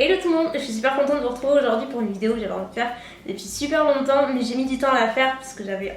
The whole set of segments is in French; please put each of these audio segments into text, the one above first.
Hello tout le monde, je suis super contente de vous retrouver aujourd'hui pour une vidéo que j'avais envie de faire depuis super longtemps, mais j'ai mis du temps à la faire parce que j'avais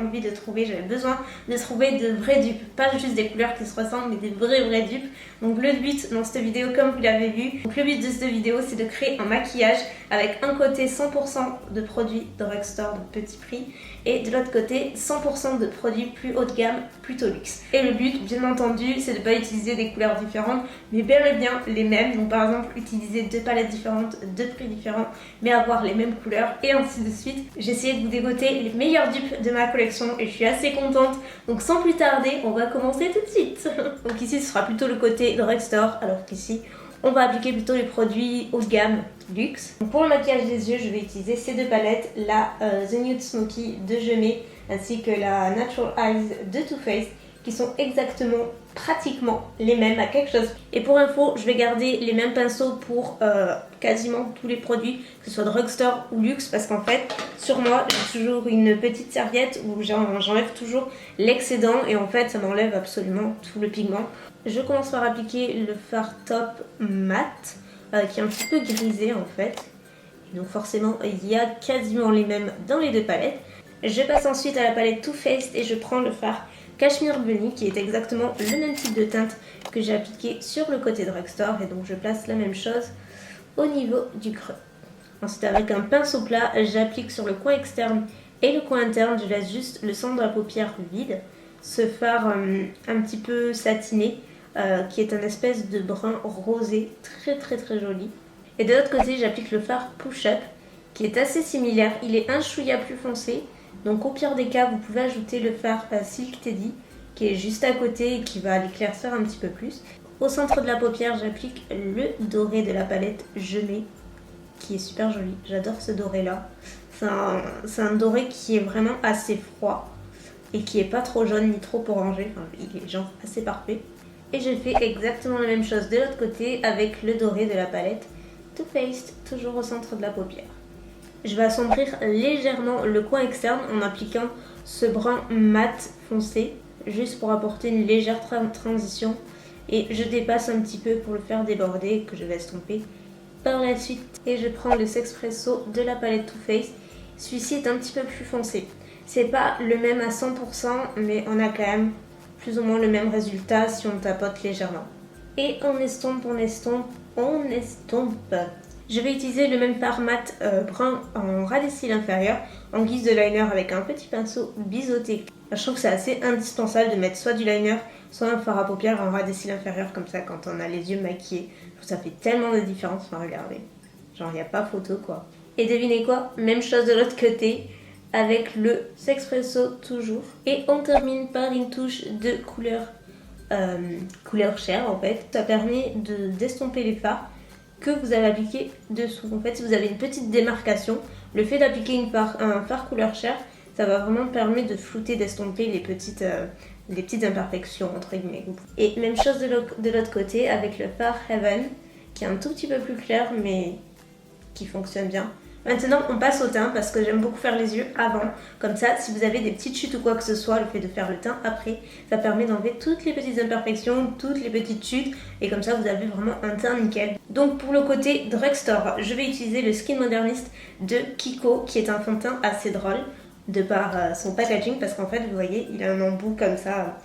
besoin de trouver de vrais dupes, pas juste des couleurs qui se ressemblent mais des vrais dupes. Donc le but dans cette vidéo, comme vous l'avez vu, le but de cette vidéo c'est de créer un maquillage avec un côté 100% de produits drugstore de petit prix et de l'autre côté 100% de produits plus haut de gamme, plutôt luxe. Et le but bien entendu c'est de ne pas utiliser des couleurs différentes mais bel et bien les mêmes. Donc par exemple utiliser deux palettes différentes, deux prix différents mais avoir les mêmes couleurs et ainsi de suite. J'ai essayé de vous dégoter les meilleurs dupes de ma collection et je suis assez contente. Donc sans plus tarder on va commencer tout de suite. Donc ici ce sera plutôt le côté drugstore alors qu'ici on va appliquer plutôt les produits haut de gamme luxe. Donc pour le maquillage des yeux, je vais utiliser ces deux palettes, la The Nude Smoky de Gemay ainsi que la Natural Eyes de Too Faced qui sont exactement, pratiquement les mêmes à quelque chose. Et pour info, je vais garder les mêmes pinceaux pour quasiment tous les produits, que ce soit drugstore ou luxe, parce qu'en fait, sur moi, j'ai toujours une petite serviette où j'enlève toujours l'excédent et en fait, ça m'enlève absolument tout le pigment. Je commence par appliquer le fard top mat, qui est un petit peu grisé en fait. Et donc forcément, il y a quasiment les mêmes dans les deux palettes. Je passe ensuite à la palette Too Faced et je prends le fard Cashmere Bunny qui est exactement le même type de teinte que j'ai appliqué sur le côté drugstore et donc je place la même chose au niveau du creux. Ensuite avec un pinceau plat, j'applique sur le coin externe et le coin interne, je laisse juste le centre de la paupière vide. Ce fard un petit peu satiné qui est un espèce de brun rosé très joli. Et de l'autre côté j'applique le fard Push Up qui est assez similaire, il est un chouïa plus foncé. Donc au pire des cas, vous pouvez ajouter le fard Silk Teddy qui est juste à côté et qui va l'éclaircir un petit peu plus. Au centre de la paupière, j'applique le doré de la palette Gemay qui est super joli. J'adore ce doré là. C'est un doré qui est vraiment assez froid et qui est pas trop jaune ni trop orangé. Enfin, il est genre assez parfait. Et je fais exactement la même chose de l'autre côté avec le doré de la palette Too Faced, toujours au centre de la paupière. Je vais assombrir légèrement le coin externe en appliquant ce brun mat foncé, juste pour apporter une légère transition. Et je dépasse un petit peu pour le faire déborder, que je vais estomper par la suite. Et je prends le Sexpresso de la palette Too Faced. Celui-ci est un petit peu plus foncé. C'est pas le même à 100%, mais on a quand même plus ou moins le même résultat si on tapote légèrement. Et on estompe. Je vais utiliser le même fard mat brun en ras des cils inférieurs en guise de liner avec un petit pinceau biseauté. Je trouve que c'est assez indispensable de mettre soit du liner, soit un fard à paupières en ras des cils inférieurs comme ça quand on a les yeux maquillés. Je trouve que ça fait tellement de différence, enfin regardez. Genre il n'y a pas photo quoi. Et devinez quoi? Même chose de l'autre côté avec le Sexpresso toujours. Et on termine par une touche de couleur chair en fait. Ça permet d'estomper les fards que vous avez appliqué dessous. En fait, si vous avez une petite démarcation, le fait d'appliquer un fard couleur chair, ça va vraiment permettre de flouter, d'estomper les petites imperfections entre guillemets. Et même chose de l'autre côté avec le fard Heaven, qui est un tout petit peu plus clair mais qui fonctionne bien. Maintenant, on passe au teint parce que j'aime beaucoup faire les yeux avant. Comme ça, si vous avez des petites chutes ou quoi que ce soit, le fait de faire le teint après, ça permet d'enlever toutes les petites imperfections, toutes les petites chutes. Et comme ça, vous avez vraiment un teint nickel. Donc pour le côté drugstore, je vais utiliser le Skin Modernist de Kiko, qui est un fond de teint assez drôle de par son packaging. Parce qu'en fait, vous voyez, il a un embout comme ça,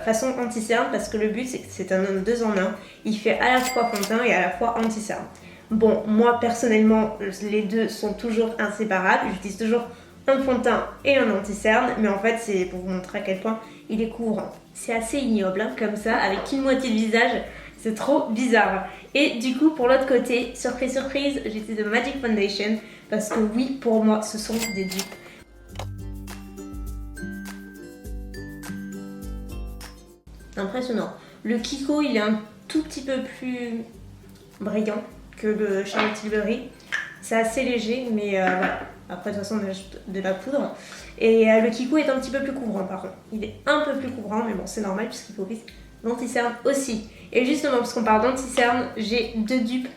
façon anti-cerne. Parce que le but, c'est que c'est un 2 en 1. Il fait à la fois fond de teint et à la fois anti-cerne. Bon, moi personnellement, les deux sont toujours inséparables. J'utilise toujours un fond de teint et un anti-cerne, mais en fait, c'est pour vous montrer à quel point il est couvrant. C'est assez ignoble, hein, comme ça, avec une moitié de visage, c'est trop bizarre. Et du coup, pour l'autre côté, surprise, j'utilise le Magic Foundation, parce que oui, pour moi, ce sont des dupes. Impressionnant. Le Kiko, il est un tout petit peu plus brillant que le Charlotte Tilbury. C'est assez léger, mais voilà. Après, de toute façon, on ajoute de la poudre. Et le Kiko est un petit peu plus couvrant, par contre. Il est un peu plus couvrant, mais bon, c'est normal, puisqu'il faut l'anti-cerne aussi. Et justement, parce qu'on parle d'anti-cerne, j'ai deux dupes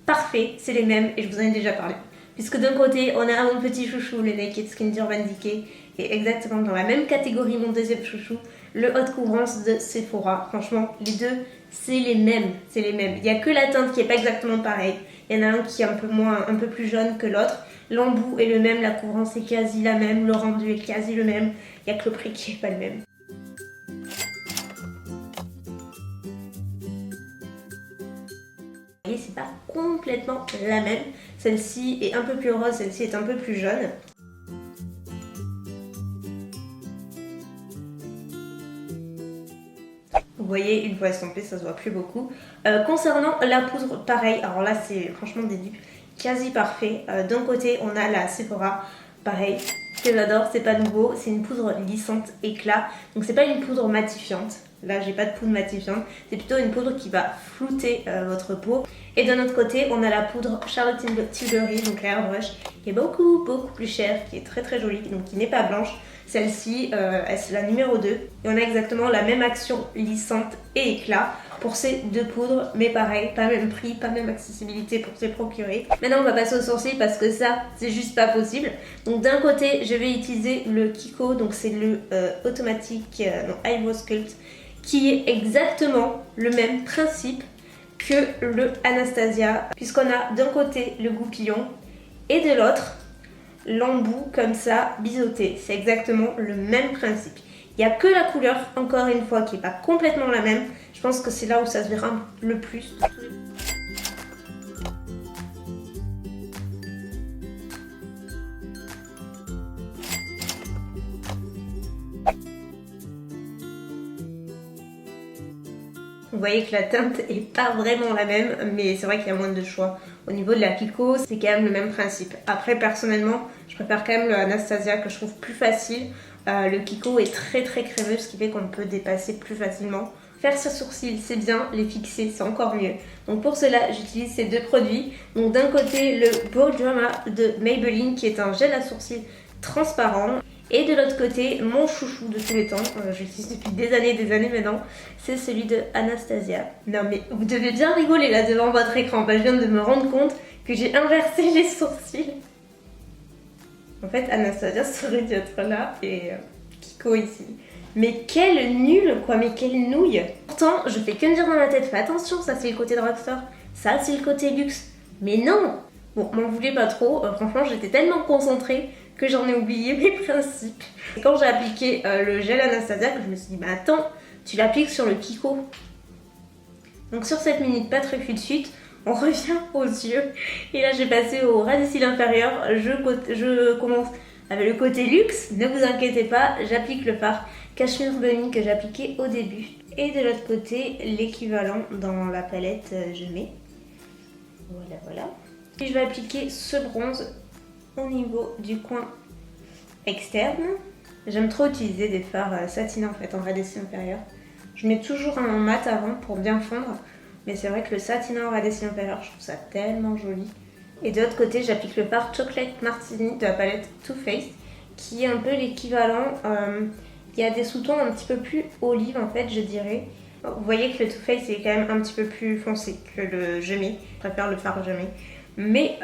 parfaits. C'est les mêmes, et je vous en ai déjà parlé. Puisque d'un côté, on a mon petit chouchou, le Naked Skin d'Urban Decay, et exactement dans la même catégorie, mon deuxième chouchou, le Haute Couvrance de Sephora. Franchement, les deux c'est les mêmes, c'est les mêmes. Il n'y a que la teinte qui n'est pas exactement pareille. Il y en a un qui est un peu plus jaune que l'autre. L'embout est le même, la couvrance est quasi la même, le rendu est quasi le même. Il n'y a que le prix qui n'est pas le même. Vous voyez, c'est pas complètement la même. Celle-ci est un peu plus rose, celle-ci est un peu plus jaune. Vous voyez, une fois estampée, ça se voit plus beaucoup. Concernant la poudre, pareil. Alors là, c'est franchement des dupes quasi parfaits. D'un côté, on a la Sephora, pareil, que j'adore. C'est pas nouveau, c'est une poudre lissante éclat. Donc c'est pas une poudre matifiante. Là, j'ai pas de poudre matifiante. C'est plutôt une poudre qui va flouter votre peau. Et d'un autre côté, on a la poudre Charlotte Tilbury, donc la Airbrush, qui est beaucoup plus chère, qui est très jolie, donc qui n'est pas blanche. Celle-ci, c'est la numéro 2. Et on a exactement la même action lissante et éclat pour ces deux poudres, mais pareil, pas même prix, pas même accessibilité pour se les procurer. Maintenant, on va passer aux sourcils parce que ça, c'est juste pas possible. Donc d'un côté, je vais utiliser le Kiko, donc c'est le automatique Eyebrow Sculpt, qui est exactement le même principe que le Anastasia, puisqu'on a d'un côté le goupillon et de l'autre l'embout comme ça biseauté. C'est exactement le même principe. Il n'y a que la couleur, encore une fois, qui n'est pas complètement la même. Je pense que c'est là où ça se verra le plus. Vous voyez que la teinte est pas vraiment la même, mais c'est vrai qu'il y a moins de choix. Au niveau de la Kiko, c'est quand même le même principe. Après, personnellement, je préfère quand même le Anastasia que je trouve plus facile. Le Kiko est très crémeux, ce qui fait qu'on peut dépasser plus facilement. Faire ses sourcils, c'est bien, les fixer, c'est encore mieux. Donc pour cela, j'utilise ces deux produits. Donc d'un côté, le Brow Drama de Maybelline, qui est un gel à sourcils transparent. Et de l'autre côté, mon chouchou de tous les temps, je l'utilise depuis des années maintenant, c'est celui de Anastasia. Non mais vous devez bien rigoler là devant votre écran, je viens de me rendre compte que j'ai inversé les sourcils. En fait, Anastasia serait dû être là et Kiko ici. Mais quel nul quoi, mais quelle nouille. Pourtant, je fais que me dire dans ma tête, fais attention, ça c'est le côté drugstore, ça c'est le côté luxe. Mais non. Bon, m'en voulez pas trop, franchement j'étais tellement concentrée que j'en ai oublié mes principes. Et quand j'ai appliqué le gel Anastasia, que je me suis dit, bah attends, tu l'appliques sur le Kiko. Donc sur cette minute pas très de suite, on revient aux yeux. Et là j'ai passé au ras des cils inférieurs, je commence avec le côté luxe, ne vous inquiétez pas, j'applique le fard Cashmere Bunny que j'appliquais au début. Et de l'autre côté, l'équivalent dans la palette je mets. Voilà. Et je vais appliquer ce bronze au niveau du coin externe. J'aime trop utiliser des fards satinés en fait en ras des cils inférieurs. Je mets toujours un mat avant pour bien fondre, mais c'est vrai que le satiné en ras des cils inférieurs, je trouve ça tellement joli. Et de l'autre côté, j'applique le fard Chocolate Martini de la palette Too Faced, qui est un peu l'équivalent. Il y a des sous-tons un petit peu plus olive en fait, je dirais. Vous voyez que le Too Faced est quand même un petit peu plus foncé que le Je Mets. Je préfère le fard Je Mets. Mais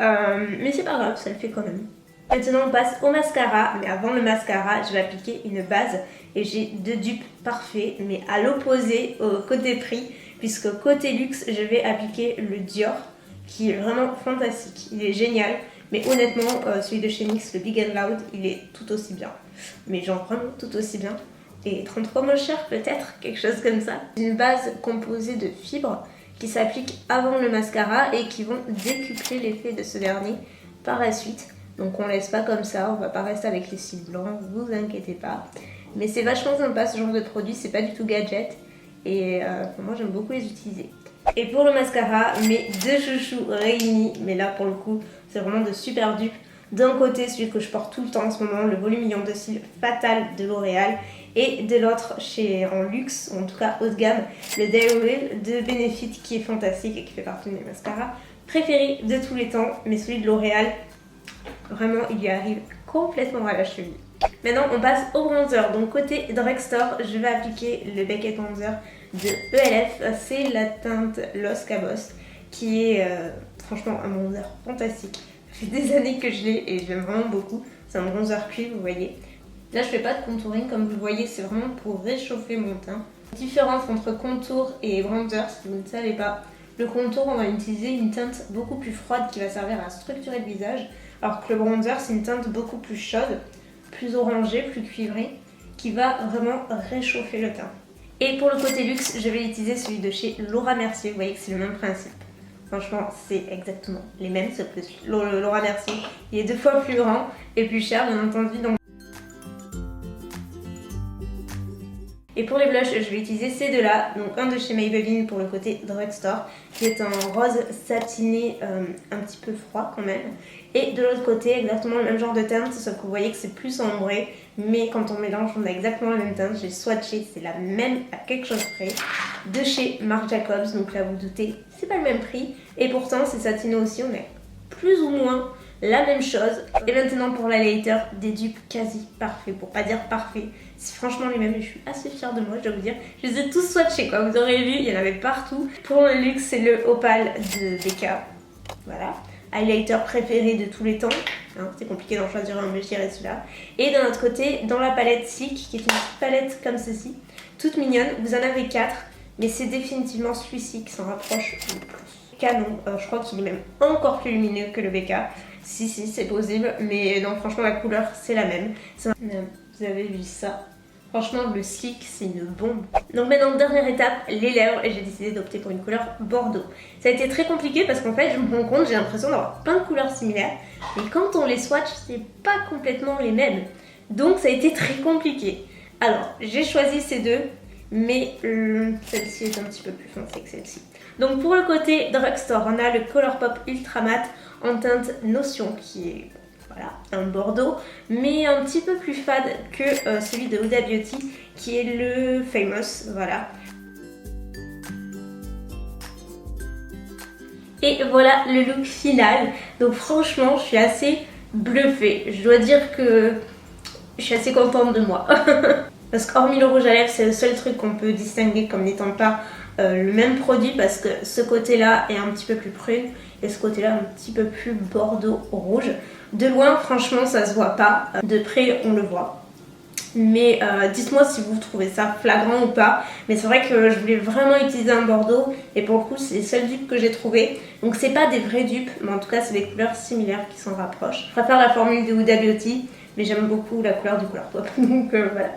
c'est pas grave, ça le fait quand même. Maintenant on passe au mascara, mais avant le mascara je vais appliquer une base et j'ai deux dupes parfaits, mais à l'opposé au côté prix, puisque côté luxe je vais appliquer le Dior qui est vraiment fantastique, il est génial, mais honnêtement celui de chez NYX, le Big and Loud, il est tout aussi bien, mais genre vraiment tout aussi bien, et 33 moins cher peut-être, quelque chose comme ça. Une base composée de fibres qui s'appliquent avant le mascara et qui vont décupler l'effet de ce dernier par la suite. Donc on laisse pas comme ça, on va pas rester avec les cils blancs, vous inquiétez pas. Mais c'est vachement sympa ce genre de produit, c'est pas du tout gadget. Et moi j'aime beaucoup les utiliser. Et pour le mascara, mes deux chouchous réunis, mais là pour le coup c'est vraiment de super dupes. D'un côté celui que je porte tout le temps en ce moment, le volumillon de cils Fatal de L'Oréal. Et de l'autre chez en luxe, ou en tout cas haut de gamme, le Dairy Wheel de Benefit qui est fantastique et qui fait partie de mes mascaras préférés de tous les temps. Mais celui de L'Oréal, vraiment il y arrive complètement à la cheville. Maintenant on passe au bronzer. Donc côté drugstore, je vais appliquer le Beckett Bronzer de ELF. C'est la teinte Los Cabos qui est franchement un bronzer fantastique. Ça fait des années que je l'ai et je l'aime vraiment beaucoup. C'est un bronzer cuivre, vous voyez. Là je fais pas de contouring comme vous le voyez, c'est vraiment pour réchauffer mon teint. Différence entre contour et bronzer, si vous ne savez pas. Le contour, on va utiliser une teinte beaucoup plus froide qui va servir à structurer le visage, alors que le bronzer, c'est une teinte beaucoup plus chaude, plus orangée, plus cuivrée, qui va vraiment réchauffer le teint. Et pour le côté luxe, je vais utiliser celui de chez Laura Mercier. Vous voyez que c'est le même principe. Franchement, c'est exactement les mêmes, sauf que Laura Mercier, il est 2 fois plus grand et plus cher, bien entendu. Donc... Et pour les blushs, je vais utiliser ces deux-là. Donc un de chez Maybelline pour le côté drugstore, qui est un rose satiné un petit peu froid quand même. Et de l'autre côté, exactement le même genre de teinte, sauf que vous voyez que c'est plus ombré. Mais quand on mélange, on a exactement la même teinte. J'ai swatché, c'est la même à quelque chose près. De chez Marc Jacobs, donc là vous vous doutez, c'est pas le même prix. Et pourtant, c'est satiné aussi, on est plus ou moins la même chose. Et maintenant pour l'highlighter, des dupes quasi parfaits, pour pas dire parfaits. C'est franchement les mêmes, je suis assez fière de moi, je dois vous dire. Je les ai tous swatchés quoi, vous aurez vu, il y en avait partout. Pour le luxe, c'est le Opal de Becca. Voilà. Highlighter préféré de tous les temps. Hein, c'est compliqué d'en choisir un, mais je dirais celui-là. Et d'un autre côté, dans la palette Sleek, qui est une petite palette comme ceci, toute mignonne. Vous en avez 4, mais c'est définitivement celui-ci qui s'en rapproche le plus. Canon, je crois qu'il est même encore plus lumineux que le Becca. Si, c'est possible, mais non, franchement, la couleur, c'est la même. Vous avez vu ça? Franchement, le Sleek, c'est une bombe. Donc maintenant, dernière étape, les lèvres. Et j'ai décidé d'opter pour une couleur bordeaux. Ça a été très compliqué parce qu'en fait, je me rends compte, j'ai l'impression d'avoir plein de couleurs similaires. Mais quand on les swatch, c'est pas complètement les mêmes. Donc ça a été très compliqué. Alors, j'ai choisi ces deux. Mais celle-ci est un petit peu plus foncée que celle-ci. Donc pour le côté drugstore, on a le Colourpop Ultra Matte en teinte Notion qui est... Voilà, un bordeaux, mais un petit peu plus fade que celui de Huda Beauty, qui est le Famous, voilà. Et voilà le look final. Donc franchement, je suis assez bluffée. Je dois dire que je suis assez contente de moi. Parce qu'hormis le rouge à lèvres, c'est le seul truc qu'on peut distinguer comme n'étant pas le même produit, parce que ce côté-là est un petit peu plus prune et ce côté-là un petit peu plus bordeaux rouge. De loin, franchement, ça se voit pas. De près, on le voit. Mais dites-moi si vous trouvez ça flagrant ou pas. Mais c'est vrai que je voulais vraiment utiliser un bordeaux. Et pour le coup, c'est les seuls dupes que j'ai trouvés. Donc c'est pas des vrais dupes, mais en tout cas, c'est des couleurs similaires qui s'en rapprochent. Je préfère la formule de Huda Beauty, mais j'aime beaucoup la couleur du Colourpop. Donc voilà.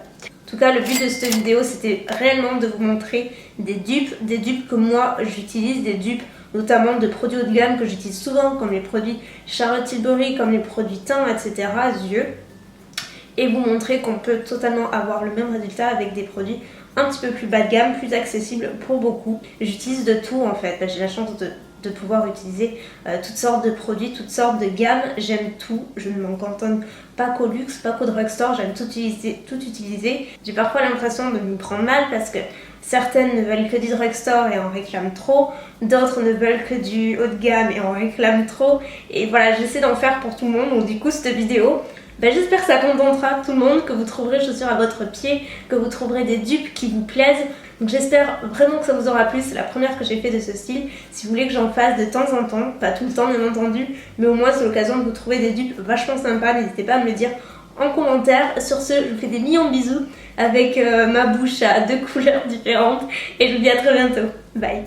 En tout cas, le but de cette vidéo, c'était réellement de vous montrer des dupes que moi, j'utilise, des dupes notamment de produits haut de gamme que j'utilise souvent, comme les produits Charlotte Tilbury, comme les produits teint, etc., yeux, et vous montrer qu'on peut totalement avoir le même résultat avec des produits un petit peu plus bas de gamme, plus accessibles pour beaucoup. J'utilise de tout en fait, j'ai la chance de pouvoir utiliser toutes sortes de produits, toutes sortes de gammes, j'aime tout, je ne m'en cantonne pas qu'au luxe, pas qu'au drugstore, j'aime tout utiliser. J'ai parfois l'impression de m'y prendre mal parce que certaines ne veulent que du drugstore et en réclament trop, d'autres ne veulent que du haut de gamme et en réclament trop, et voilà, j'essaie d'en faire pour tout le monde. Donc du coup cette vidéo, j'espère que ça contentera tout le monde, que vous trouverez chaussures à votre pied, que vous trouverez des dupes qui vous plaisent. Donc j'espère vraiment que ça vous aura plu, c'est la première que j'ai fait de ce style. Si vous voulez que j'en fasse de temps en temps, pas tout le temps bien entendu, mais au moins c'est l'occasion de vous trouver des dupes vachement sympas, n'hésitez pas à me le dire en commentaire. Sur ce, je vous fais des millions de bisous avec ma bouche à 2 couleurs différentes et je vous dis à très bientôt. Bye.